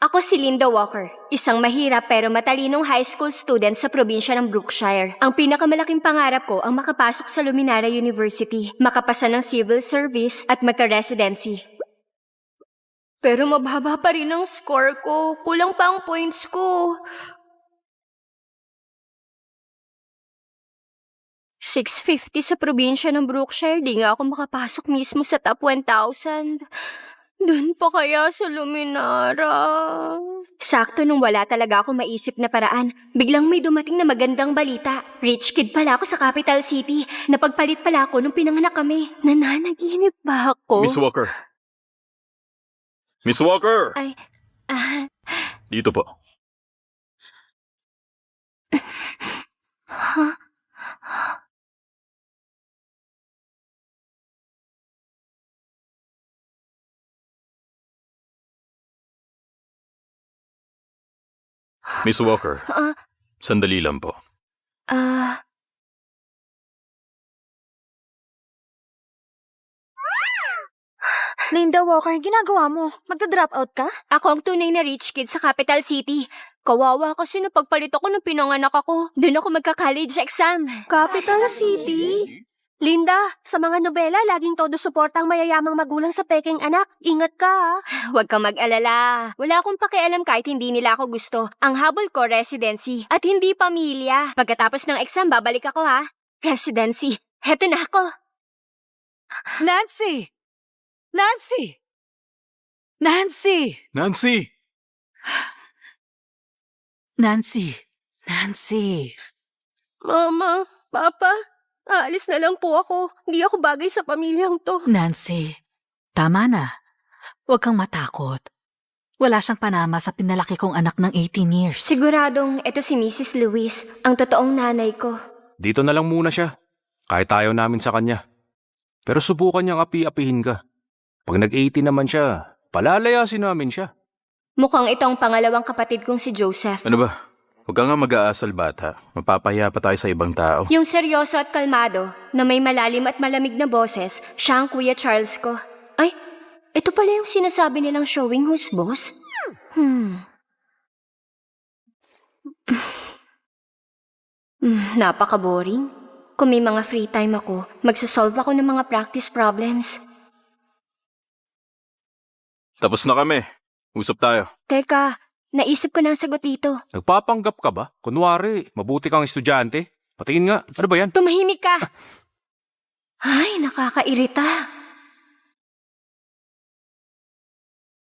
Ako si Linda Walker, isang mahirap pero matalinong high school student sa probinsya ng Brookshire. Ang pinakamalaking pangarap ko ang makapasok sa Luminara University, makapasa ng civil service at magka-residency. Pero mababa pa rin ang score ko. Kulang pa ang points ko. 650 sa probinsya ng Brookshire, di nga ako makapasok mismo sa top 1,000. Doon pa kaya sa Luminara? Sakto nung wala talaga ako maisip na paraan, biglang may dumating na magandang balita. Rich kid pala ako sa capital city. Napagpalit pala ako nung pinanganak kami. Nananaginip ba ako? Miss Walker. Miss Walker! Ay, Dito po. Miss Walker, sandali lang po. Linda Walker, ginagawa mo? Magda-drop out ka? Ako ang tunay na rich kid sa capital city. Kawawa kasi napagpalit ako nung pinanganak ako. Doon ako magka-college exam. Capital City? Linda, sa mga nobela, laging todo suporta ang mayayamang magulang sa peking anak. Ingat ka, ha? Huwag kang mag-alala. Wala akong pakialam kahit hindi nila ako gusto. Ang habol ko, residency. At hindi pamilya. Pagkatapos ng exam, babalik ako ha. Residency. Heto na ako. Nancy! Nancy! Nancy! Nancy! Nancy! Nancy! Mama, Papa, aalis na lang po ako. Hindi ako bagay sa pamilyang to. Nancy, tama na. Huwag kang matakot. Wala siyang panama sa pinalaki kong anak ng 18 years. Siguradong ito si Mrs. Lewis, ang totoong nanay ko. Dito na lang muna siya. Kahit ayaw namin sa kanya. Pero subukan niyang api-apihin ka. Pag nag-18 naman siya, palalayasin namin siya. Mukhang itong pangalawang kapatid kong si Joseph. Ano ba? Huwag ka nga mag-aasal bata. Mapapahiya pa tayo sa ibang tao. Yung seryoso at kalmado, na may malalim at malamig na boses, siya ang Kuya Charles ko. Ay, ito pala yung sinasabi nilang showing who's boss? Napaka-boring. Kung may mga free time ako, magsasolve ako ng mga practice problems. Tapos na kami. Usap tayo. Teka, naisip ko na ang sagot dito. Nagpapanggap ka ba? Kunwari, mabuti kang estudyante. Patingin nga. Ano ba yan? Tumahimik ka! Ay, nakakairita.